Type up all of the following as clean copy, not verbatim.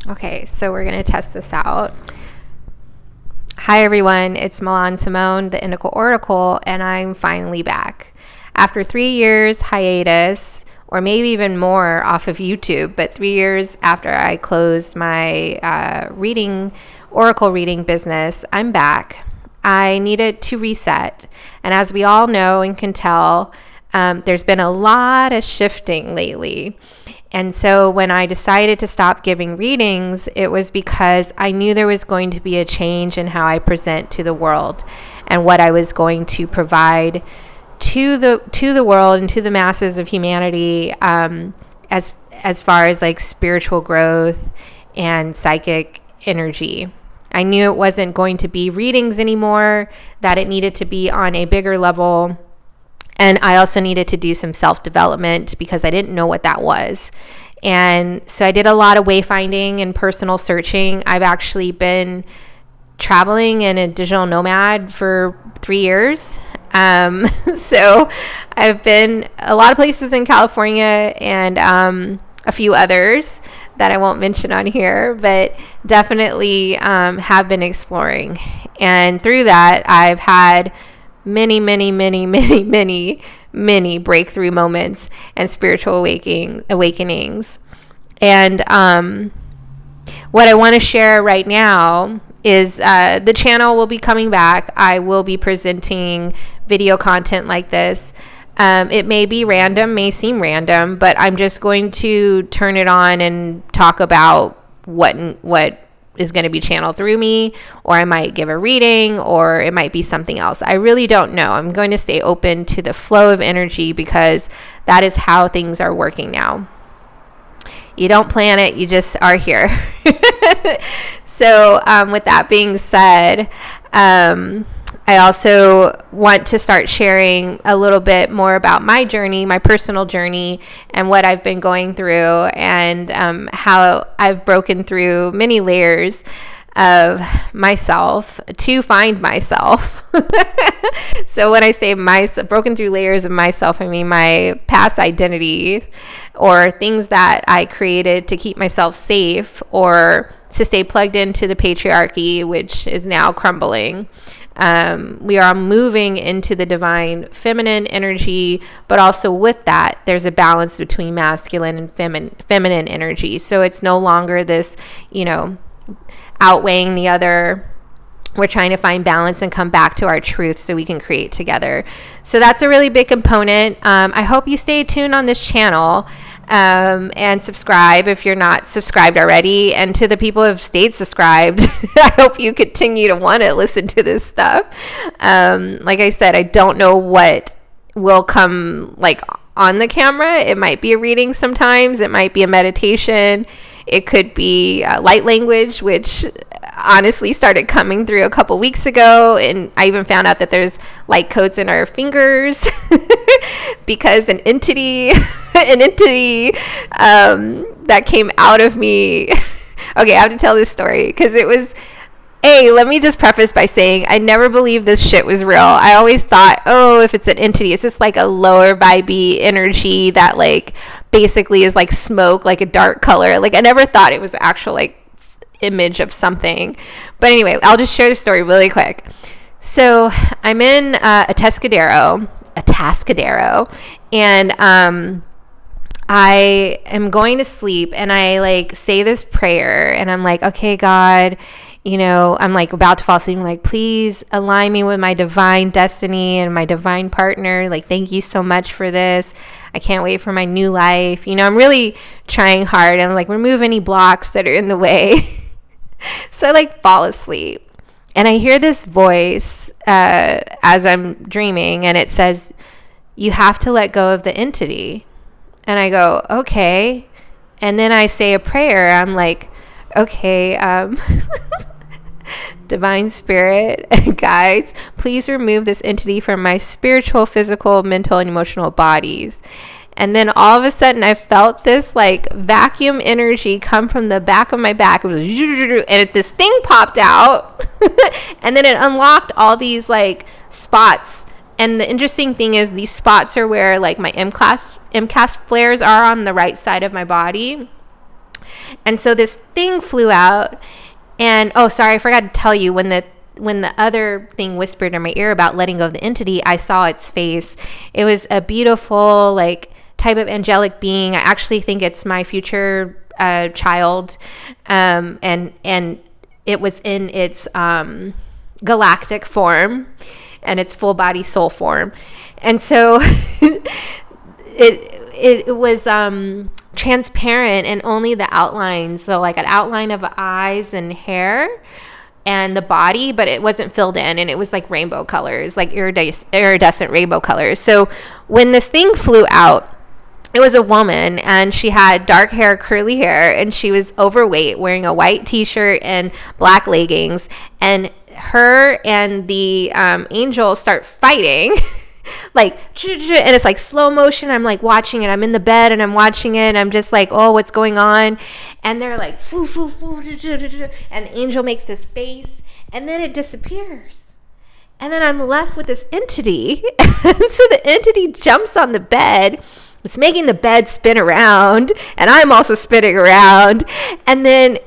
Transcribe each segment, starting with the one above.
Okay, so we're going to test this out. Hi everyone, it's Milan Symon, the Indigo Oracle, and I'm finally back. After 3 years hiatus, or maybe even more off of YouTube, but 3 years after I closed my Oracle reading business, I'm back. I needed to reset, and as we all know and can tell, there's been a lot of shifting lately. And so when I decided to stop giving readings, it was because I knew there was going to be a change in how I present to the world and what I was going to provide to the world and to the masses of humanity, as far as like spiritual growth and psychic energy. I knew it wasn't going to be readings anymore, that it needed to be on a bigger level. And I also needed to do some self-development because I didn't know what that was. And so I did a lot of wayfinding and personal searching. I've actually been traveling in a digital nomad for 3 years. So I've been a lot of places in California and a few others that I won't mention on here, but definitely have been exploring. And through that, I've had many breakthrough moments and spiritual awakenings. And what I want to share right now is the channel will be coming back. I will be presenting video content like this. It may be random, may seem random, but I'm just going to turn it on and talk about what is going to be channeled through me, or I might give a reading, or it might be something else. I really don't know. I'm going to stay open to the flow of energy because that is how things are working now. You don't plan it, you just are here. So with that being said, I also want to start sharing a little bit more about my journey, my personal journey, and what I've been going through, and how I've broken through many layers of myself to find myself. So when I say broken through layers of myself, I mean my past identity or things that I created to keep myself safe or to stay plugged into the patriarchy, which is now crumbling. We are moving into the divine feminine energy, but also with that, there's a balance between masculine and feminine energy. So it's no longer this, outweighing the other. We're trying to find balance and come back to our truth so we can create together. So that's a really big component. I hope you stay tuned on this channel. And subscribe if you're not subscribed already. And to the people who have stayed subscribed, I hope you continue to want to listen to this stuff. Like I said, I don't know what will come like on the camera. It might be a reading sometimes. It might be a meditation. It could be light language, which honestly started coming through a couple weeks ago. And I even found out that there's light codes in our fingers because an entity that came out of me. Okay, I have to tell this story because it was, let me just preface by saying I never believed this shit was real. I always thought, if it's an entity, it's just like a lower vibey energy that like basically is like smoke, like a dark color. Like I never thought it was actual like image of something. But anyway, I'll just share the story really quick. So I'm in a Tascadero, and I am going to sleep, and I like say this prayer, and I'm like, okay, God, I'm like about to fall asleep. I'm like, please align me with my divine destiny and my divine partner. Like, thank you so much for this. I can't wait for my new life. I'm really trying hard. And I'm like, remove any blocks that are in the way. So I like fall asleep, and I hear this voice as I'm dreaming, and it says, you have to let go of the entity. And I go, okay. And then I say a prayer. I'm like, okay, divine spirit guides, please remove this entity from my spiritual, physical, mental, and emotional bodies. And then all of a sudden I felt this like vacuum energy come from the back of my back. It was, and this thing popped out and then it unlocked all these like spots. And the interesting thing is these spots are where like my MCAS flares are on the right side of my body. And so this thing flew out, and oh, sorry, I forgot to tell you, when the other thing whispered in my ear about letting go of the entity, I saw its face. It was a beautiful, like, type of angelic being. I actually think it's my future child, and it was in its galactic form and its full body soul form. And so it was transparent, and only the outlines, so like an outline of eyes and hair and the body, but it wasn't filled in, and it was like rainbow colors, like iridescent rainbow colors. So when this thing flew out, it was a woman, and she had dark hair, curly hair, and she was overweight, wearing a white t-shirt and black leggings, and her and the angel start fighting. Like, and it's like slow motion. I'm like watching it. I'm in the bed and I'm watching it, and I'm just like, oh, what's going on? And they're like, foo, foo, foo, and the angel makes this face, and then it disappears. And then I'm left with this entity. And so the entity jumps on the bed. It's making the bed spin around, and I'm also spinning around. And then,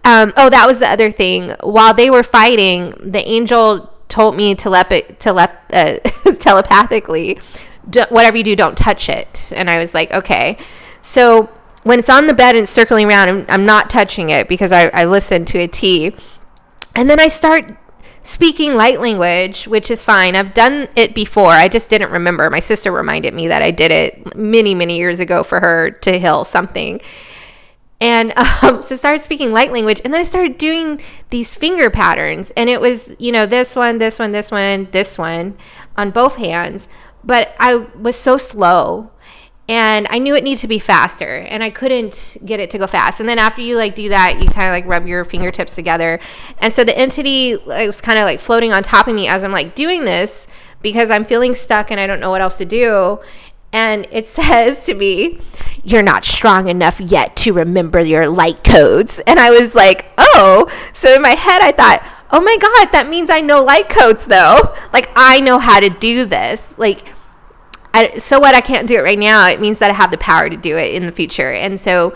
that was the other thing. While they were fighting, the angel told me telepathically, whatever you do, don't touch it. And I was like, okay. So when it's on the bed and circling around, I'm not touching it, because I listened to a T. And then I start speaking light language, which is fine. I've done it before. I just didn't remember. My sister reminded me that I did it many, many years ago for her to heal something. And so I started speaking light language, and then I started doing these finger patterns, and it was, this one, this one, this one, this one on both hands. But I was so slow, and I knew it needed to be faster, and I couldn't get it to go fast. And then after you do that, you kind of rub your fingertips together. And so the entity is kind of floating on top of me as I'm doing this, because I'm feeling stuck and I don't know what else to do. And it says to me, "You're not strong enough yet to remember your light codes." And I was like, oh. So in my head, I thought, oh my God, that means I know light codes though. I know how to do this. So what? I can't do it right now. It means that I have the power to do it in the future. And so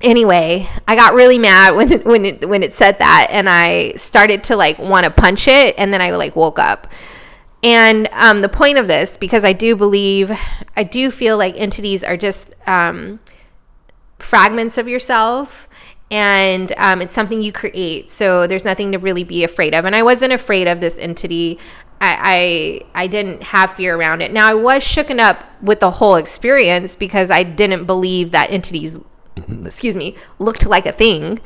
anyway, I got really mad when it said that, and I started to want to punch it. And then I woke up. And the point of this, because I do feel like entities are just fragments of yourself, and it's something you create. So there's nothing to really be afraid of. And I wasn't afraid of this entity. I didn't have fear around it. Now, I was shooken up with the whole experience, because I didn't believe that entities, looked like a thing,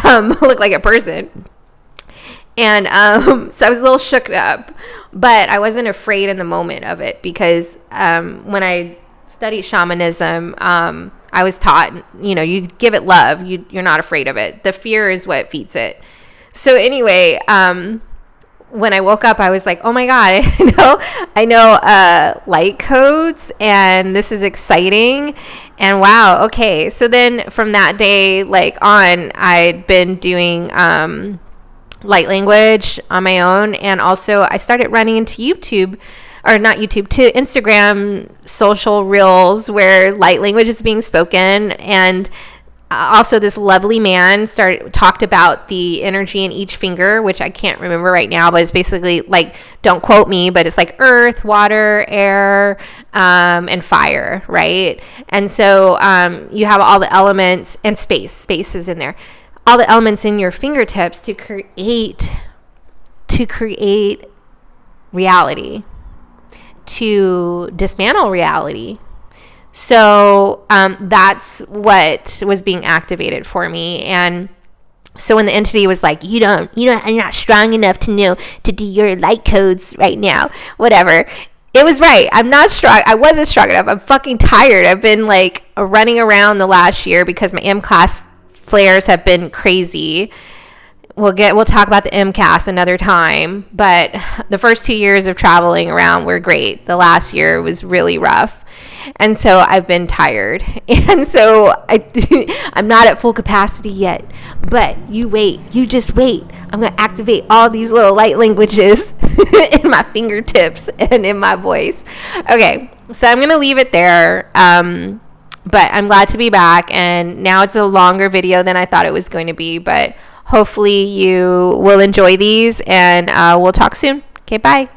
looked like a person. And so I was a little shook up, but I wasn't afraid in the moment of it, because when I studied shamanism, I was taught, you give it love. You're not afraid of it. The fear is what feeds it. So anyway, when I woke up, I was like, oh my God, I know light codes, and this is exciting. And wow, okay. So then from that day on, I'd been doing light language on my own, and also I started running into to Instagram social reels where light language is being spoken. And also this lovely man talked about the energy in each finger, which I can't remember right now, but it's basically don't quote me, but it's earth, water, air, and fire, right? And so you have all the elements, and space is in there, all the elements in your fingertips to create reality, to dismantle reality. So that's what was being activated for me. And so when the entity was like, you're not strong enough to do your light codes right now, whatever, it was right. I'm not strong. I wasn't strong enough. I'm fucking tired. I've been running around the last year because my M-class flares have been crazy. We'll talk about the MCAS another time, but the first 2 years of traveling around were great. The last year was really rough. And so I've been tired. And so I'm not at full capacity yet, but you just wait. I'm going to activate all these little light languages in my fingertips and in my voice. Okay. So I'm going to leave it there. But I'm glad to be back, and now it's a longer video than I thought it was going to be, but hopefully you will enjoy these, and we'll talk soon. Okay, bye.